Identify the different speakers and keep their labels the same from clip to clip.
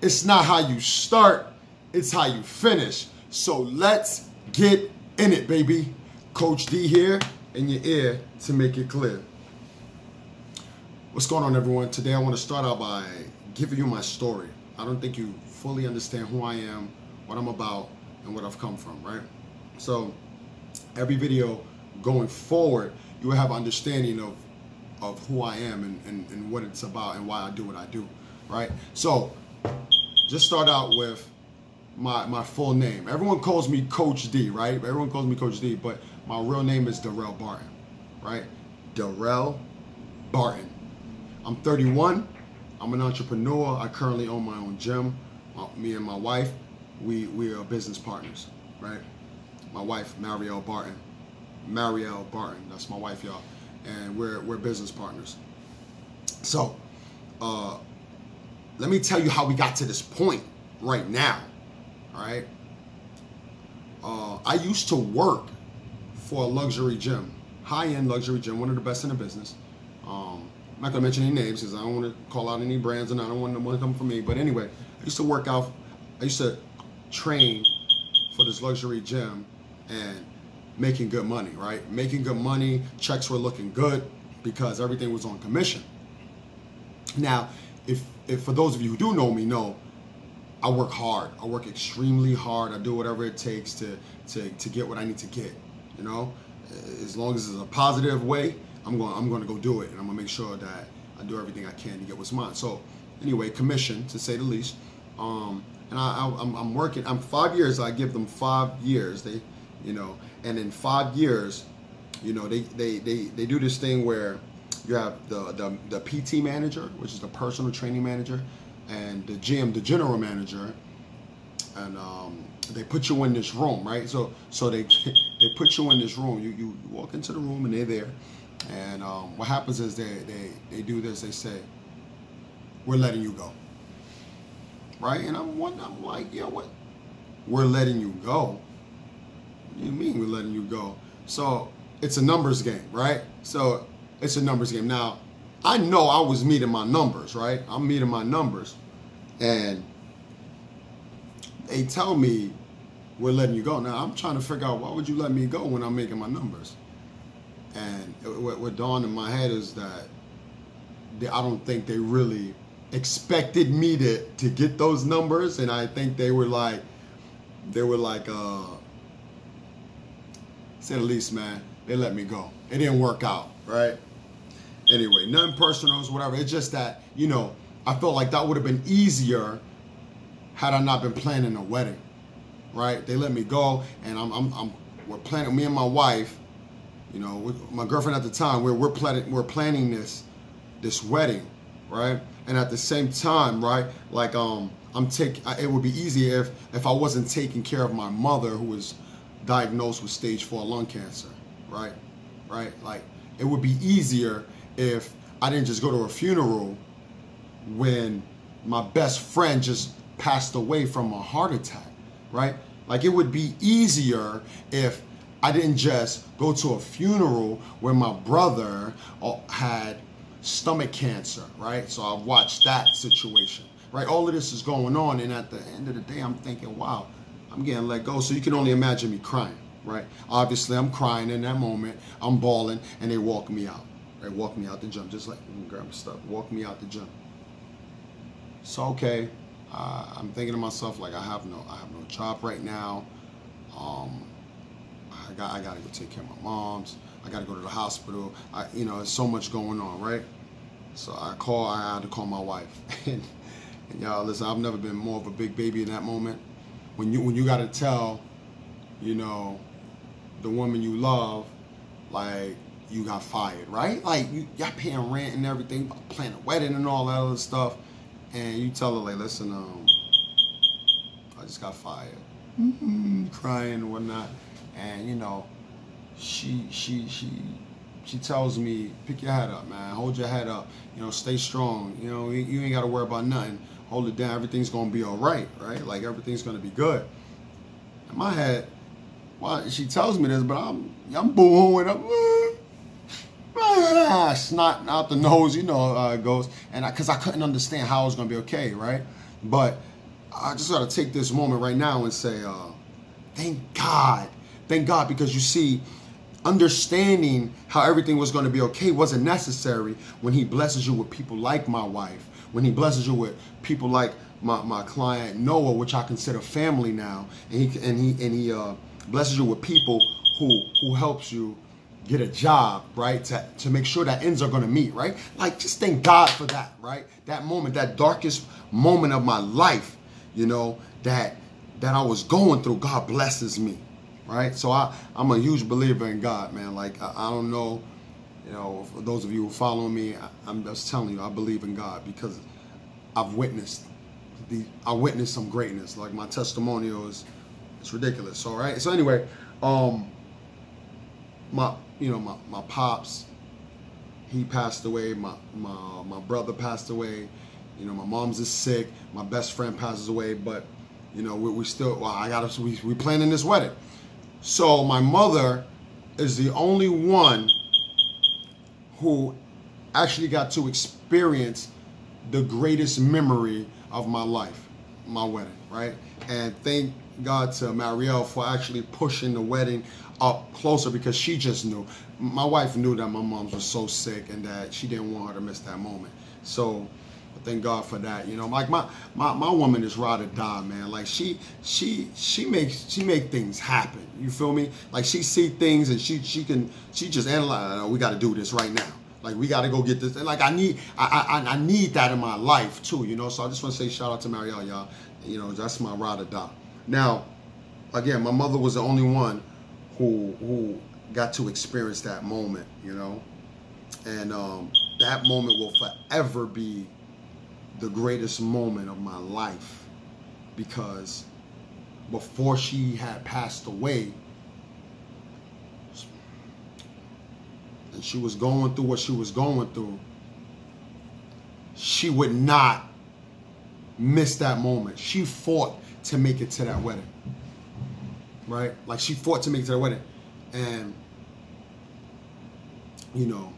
Speaker 1: It's not how you start, it's how you finish. So let's get in it, baby. Coach D here in your ear to make it clear. What's going on, everyone? Today I want to start out by giving you my story. I don't think you fully understand who I am, what I'm about, and what I've come from, right? So every video going forward, you will have understanding of who I am and what it's about and why I do what I do, right? So just start out with my full name. Everyone calls me Coach D, right? Everyone calls me Coach D, but my real name is Darrell Barton, right? Darrell Barton. I'm 31. I'm an entrepreneur. I currently own my own gym. Me and my wife, we are business partners, right? My wife, Marielle Barton. Marielle Barton, that's my wife, y'all. And we're business partners. So, let me tell you how we got to this point right now, all right? I used to work for a luxury gym, high-end luxury gym, one of the best in the business. I'm not gonna mention any names because I don't want to call out any brands and I don't want them to come from me. But anyway, I used to train for this luxury gym and making good money, right? Making good money, checks were looking good because everything was on commission. Now, if for those of you who do know me, know I work hard. I work extremely hard. I do whatever it takes to get what I need to get. You know, as long as it's a positive way, I'm going to go do it, and I'm going to make sure that I do everything I can to get what's mine. So anyway, commission to say the least. And I'm working. I'm 5 years. I give them 5 years. They, you know, and in 5 years, you know, they do this thing where you have the PT manager, which is the personal training manager, and the GM, the general manager, and they put you in this room, right? So they put you in this room. You walk into the room and they're there, and what happens is they do this. They say, "We're letting you go," right? And I'm like, yeah, what? We're letting you go? What do you mean we're letting you go? So it's a numbers game, right? So it's a numbers game. Now, I know I was meeting my numbers, right? I'm meeting my numbers. And they tell me, we're letting you go. Now, I'm trying to figure out, why would you let me go when I'm making my numbers? And what dawned in my head is that I don't think they really expected me to get those numbers. And I think they were like, say the least, man, they let me go. It didn't work out, right? Anyway, nothing personal, whatever. It's just that, you know, I felt like that would have been easier had I not been planning a wedding, right? They let me go, and we're planning. Me and my wife, you know, my girlfriend at the time, we're planning this wedding, right? And at the same time, right, like it would be easier if I wasn't taking care of my mother, who was diagnosed with stage 4 lung cancer, right? Like, it would be easier if I didn't just go to a funeral when my best friend just passed away from a heart attack, right? Like, it would be easier if I didn't just go to a funeral where my brother had stomach cancer, right? So I've watched that situation, right? All of this is going on, and at the end of the day, I'm thinking, wow, I'm getting let go. So you can only imagine me crying, right? Obviously, I'm crying in that moment. I'm bawling, and they walk me out. They walk me out the gym, just like, grab my stuff, walk me out the gym. So, okay, I'm thinking to myself, like, I have no job right now. I gotta go take care of my moms. I gotta go to the hospital. You know, there's so much going on, right? So I had to call my wife. and y'all, listen, I've never been more of a big baby in that moment. When you gotta tell, you know, the woman you love, like, you got fired, right? Like, y'all paying rent and everything, planning a wedding and all that other stuff, and you tell her, like, listen, I just got fired, crying and whatnot, and you know, she tells me, pick your head up, man, hold your head up, you know, stay strong, you know, you ain't got to worry about nothing, hold it down, everything's gonna be all right, right? Like, everything's gonna be good. In my head, well, she tells me this, but I'm boo-hooing, snot out the nose, you know how it goes. And because I couldn't understand how it was going to be okay, right? But I just got to take this moment right now and say, thank God. Thank God, because you see, understanding how everything was going to be okay wasn't necessary when he blesses you with people like my wife, when he blesses you with people like my client Noah, which I consider family now, and he blesses you with people who helps you get a job, right? To make sure that ends are going to meet, right? Like, just thank God for that, right? That moment, that darkest moment of my life, you know, that I was going through, God blesses me, right? So I'm a huge believer in God, man. Like, I don't know, you know, for those of you who follow me, I'm just telling you, I believe in God because I've witnessed some greatness. Like, my testimonial it's ridiculous. All right. So anyway, my pops, he passed away. My brother passed away. You know, my mom's is sick. My best friend passes away. But, you know, we still, we planning this wedding. So my mother is the only one who actually got to experience the greatest memory of my life, my wedding, right? And thank God to Marielle for actually pushing the wedding up closer, because she just knew. My wife knew that my mom was so sick and that she didn't want her to miss that moment. So thank God for that. You know, like my woman is ride or die, man. Like she make things happen. You feel me? Like she see things and she just analyze. Oh, we got to do this right now. Like, we got to go get this. And like, I need that in my life too, you know? So I just want to say shout out to Marielle, y'all. You know, that's my ride or die. Now, again, my mother was the only one who got to experience that moment, you know? And that moment will forever be the greatest moment of my life, because before she had passed away, and she was going through what she was going through, she would not miss that moment. She fought to make it to that wedding, right? Like, she fought to make it to that wedding. And, you know,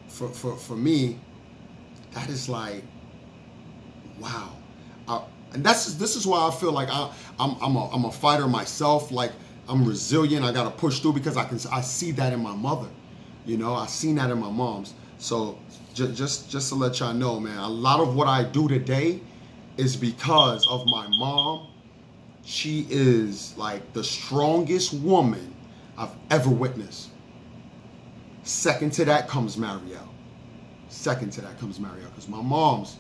Speaker 1: for me, that is like, wow. And this is why I feel like I'm a fighter myself. Like, I'm resilient. I got to push through because I see that in my mother. You know, I seen that in my mom's. So just to let y'all know, man, a lot of what I do today is because of my mom. She is like the strongest woman I've ever witnessed. Second to that comes Marielle. Second to that comes Marielle, because my mom's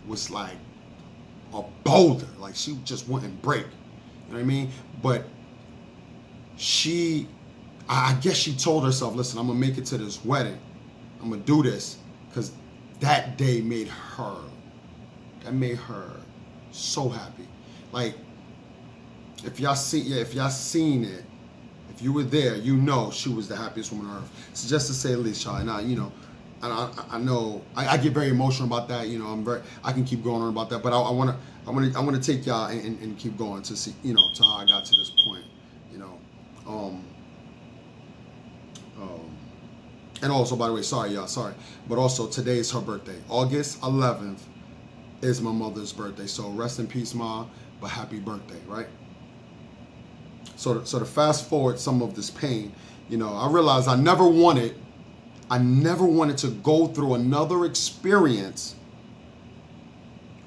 Speaker 1: was like a boulder. Like, she just wouldn't break. You know what I mean? But I guess she told herself, listen, I'm going to make it to this wedding. I'm going to do this, because that day made her so happy. Like, if y'all seen it, if you were there, you know she was the happiest woman on earth. So just to say the least, y'all. And I know I get very emotional about that. You know, I can keep going on about that, but I want to take y'all and keep going to see, you know, to how I got to this point. You know, and also, by the way, sorry y'all, but also today is her birthday. August 11th is my mother's birthday. So rest in peace, Ma, but happy birthday, right? So to fast forward some of this pain, you know, I realized I never wanted to go through another experience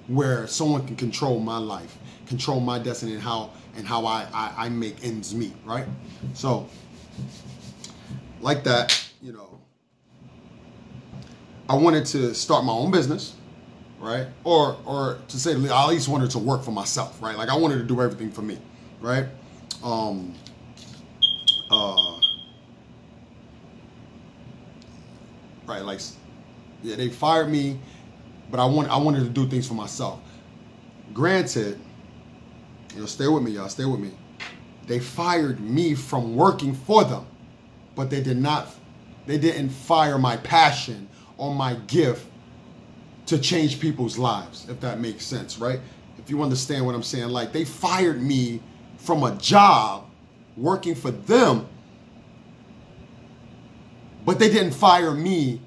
Speaker 1: where someone can control my life, control my destiny, and how I make ends meet, right? So, like that, you know, I wanted to start my own business, right? Or to say, I at least wanted to work for myself, right? Like, I wanted to do everything for me, right? Right, like, yeah, they fired me, but I wanted to do things for myself. Granted, you know, stay with me, y'all, stay with me. They fired me from working for them, but they didn't fire my passion or my gift to change people's lives, if that makes sense, right? If you understand what I'm saying, like, they fired me from a job working for them, but they didn't fire me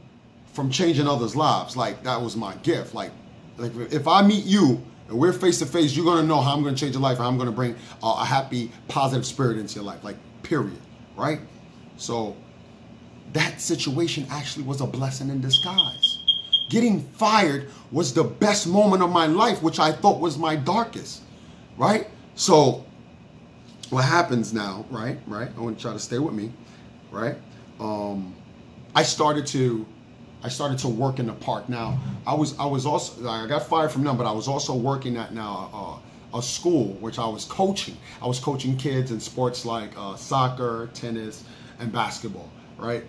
Speaker 1: from changing others' lives. Like, that was my gift. Like if I meet you and we're face to face, you're gonna know how I'm gonna change your life, how I'm gonna bring a happy, positive spirit into your life. Like, period, right? So that situation actually was a blessing in disguise. Getting fired was the best moment of my life, which I thought was my darkest, right? So what happens now, right? I want you to stay with me, right? I started to work in the park. Now, I got fired from them, but I was also working at a school, which I was coaching. I was coaching kids in sports like soccer, tennis, and basketball, right?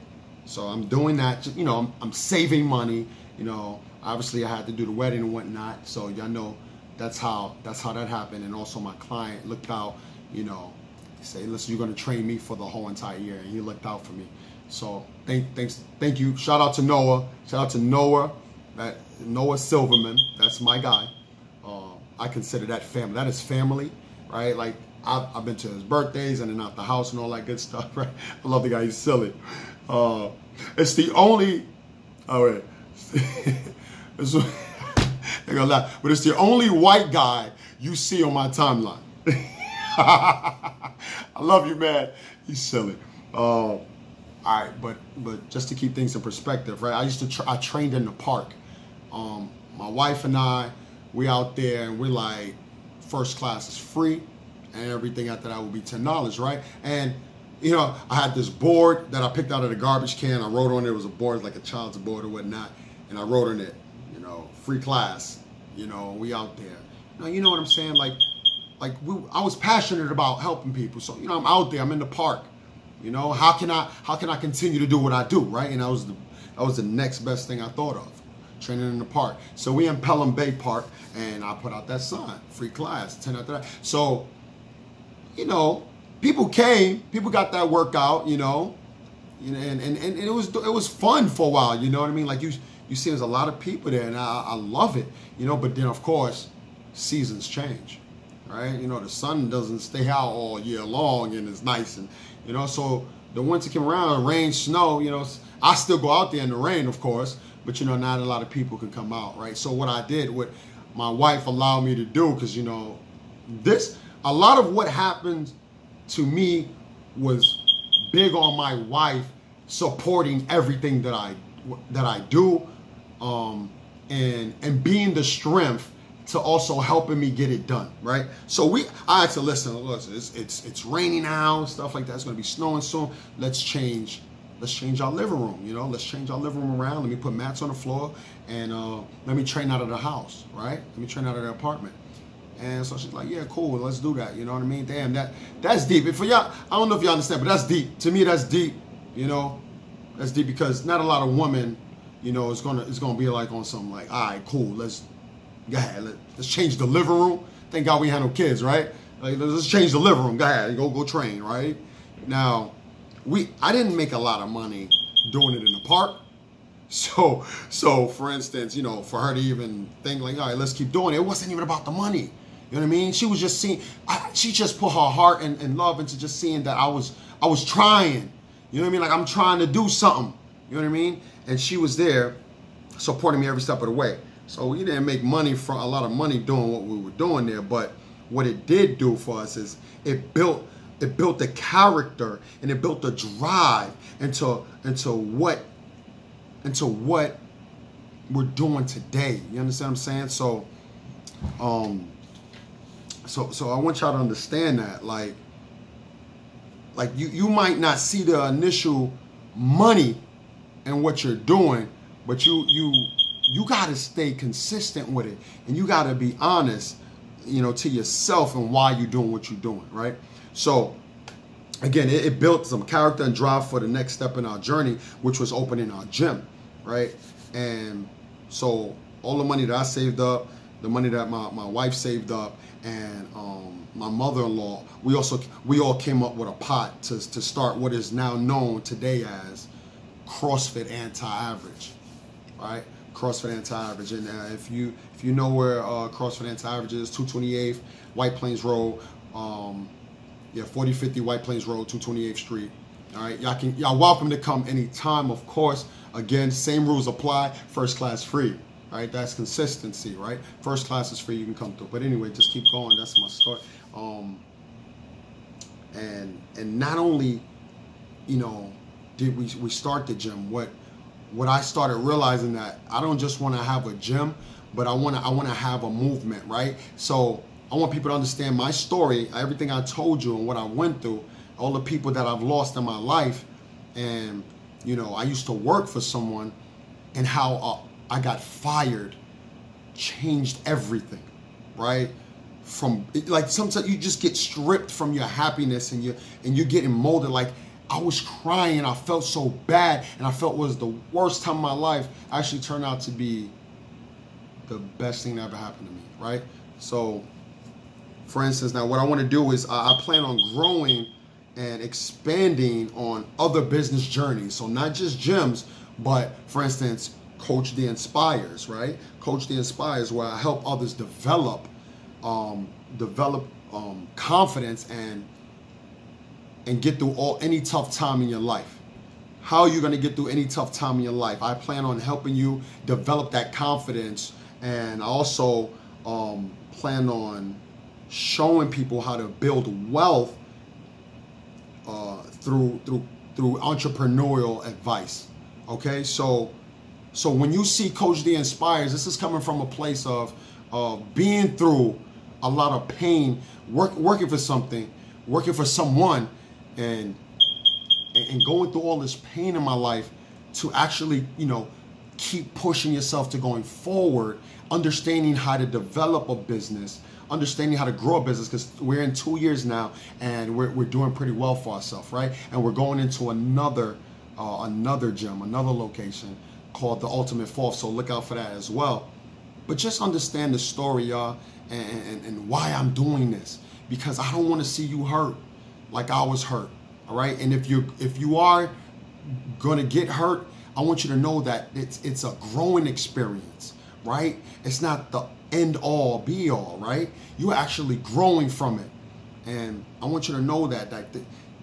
Speaker 1: So I'm doing that, you know, I'm saving money, you know, obviously I had to do the wedding and whatnot. So y'all know that's how that happened. And also my client looked out, you know, say, listen, you're going to train me for the whole entire year. And he looked out for me. So thank you. Shout out to Noah. Shout out to Noah, Noah Silverman. That's my guy. I consider that family. That is family, right? Like, I've been to his birthdays and then out the house and all that good stuff, right? I love the guy. He's silly. It's the only, all right. They're gonna laugh, but it's the only white guy you see on my timeline. I love you, man. He's silly. All right, but just to keep things in perspective, right? I trained in the park. My wife and I, we out there and we're like, first class is free, and everything after that will be $10, right? And you know, I had this board that I picked out of the garbage can. I wrote on it. It was a board like a child's board or whatnot, and I wrote on it, you know, free class. You know, we out there. Now, you know what I'm saying? I was passionate about helping people. So, you know, I'm out there. I'm in the park. You know, how can I continue to do what I do, right? And that was the next best thing I thought of, training in the park. So we in Pelham Bay Park, and I put out that sign, free class, 10 after that. So, you know, people came, people got that workout, you know, and it was fun for a while, you know what I mean? Like you see, there's a lot of people there, and I love it, you know. But then, of course, seasons change, right? You know, the sun doesn't stay out all year long, and it's nice, and you know, so the winter came around, rain, snow, you know, I still go out there in the rain, of course, but you know, not a lot of people can come out, right? So what I did, what my wife allowed me to do, because you know, a lot of what happened to me was big on my wife supporting everything that I do, and being the strength to also helping me get it done, right? So I had to listen, it's raining now, stuff like that. It's gonna be snowing soon. Let's change our living room, you know? Let's change our living room around. Let me put mats on the floor, and let me train out of the house, right? Let me train out of the apartment. And so she's like, yeah, cool, let's do that. You know what I mean? Damn, that's deep. And for y'all, I don't know if y'all understand, but that's deep. To me, that's deep, you know? That's deep because not a lot of women, you know, it's gonna be like on something like, all right, cool, let's change the living room. Thank God we had no kids, right? Like, let's change the living room. Go ahead, go train, right? Now, I didn't make a lot of money doing it in the park. So for instance, you know, for her to even think like, all right, let's keep doing it, it wasn't even about the money. You know what I mean? She was just seeing, she just put her heart and love into just seeing that I was trying. You know what I mean? Like, I'm trying to do something. You know what I mean? And she was there supporting me every step of the way. So we didn't make a lot of money doing what we were doing there, but what it did do for us is it built the character and it built the drive into what we're doing today. You understand what I'm saying? So so I want y'all to understand that, like you might not see the initial money in what you're doing, but you got to stay consistent with it, and you got to be honest, you know, to yourself and why you're doing what you're doing, right? So again, it built some character and drive for the next step in our journey, which was opening our gym, right? And so all the money that I saved up, the money that my wife saved up, and my mother-in-law, we all came up with a pot to start what is now known today as CrossFit Anti-Average, right? CrossFit Anti-Average. And if you know where CrossFit Anti-Average is, 228th White Plains Road, 4050 White Plains Road, 228th Street. All right, y'all welcome to come anytime, of course. Again, same rules apply. First class free. All right, that's consistency, right? First class is free, you can come through. But anyway, just keep going. That's my story. And not only, you know, did we start the gym, what I started realizing that I don't just want to have a gym, but I want to have a movement, right? So I want people to understand my story, everything I told you and what I went through, all the people that I've lost in my life. And, you know, I used to work for someone, and how I got fired changed everything, right? From, like, sometimes you just get stripped from your happiness, and you're getting molded. Like, I was crying, I felt so bad, and I felt it was the worst time of my life. Actually turned out to be the best thing that ever happened to me, right? So, for instance, now what I want to do is I plan on growing and expanding on other business journeys. So not just gyms, but for instance, Coach D Inspires, right? Coach D Inspires, where I help others develop confidence and get through any tough time in your life. How are you going to get through any tough time in your life? I plan on helping you develop that confidence, and I also plan on showing people how to build wealth through entrepreneurial advice. Okay, so when you see Coach D Inspires, this is coming from a place of being through a lot of pain, working for something, working for someone, and going through all this pain in my life to actually, you know, keep pushing yourself to going forward, understanding how to develop a business, understanding how to grow a business, because we're in 2 years now and we're doing pretty well for ourselves, right? And we're going into another gym, another location called the Ultimate Fourth, so look out for that as well. But just understand the story, y'all, and why I'm doing this, because I don't want to see you hurt like I was hurt, all right? And if you are gonna get hurt, I want you to know that it's a growing experience, right? It's not the end all be all, right? You're actually growing from it. And I want you to know that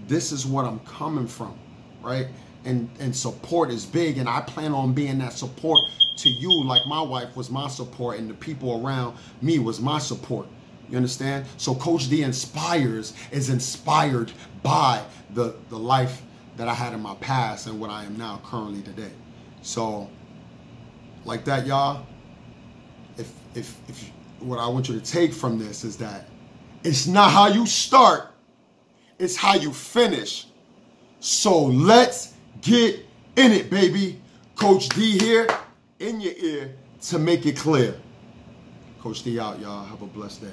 Speaker 1: this is what I'm coming from, right? And support is big, and I plan on being that support to you, like my wife was my support and the people around me was my support. You understand? So Coach D Inspires is inspired by the life that I had in my past and what I am now currently today. So like that, y'all, if what I want you to take from this is that it's not how you start, it's how you finish. So let's get in it, baby. Coach D here in your ear to make it clear. Coach D out, y'all. Have a blessed day.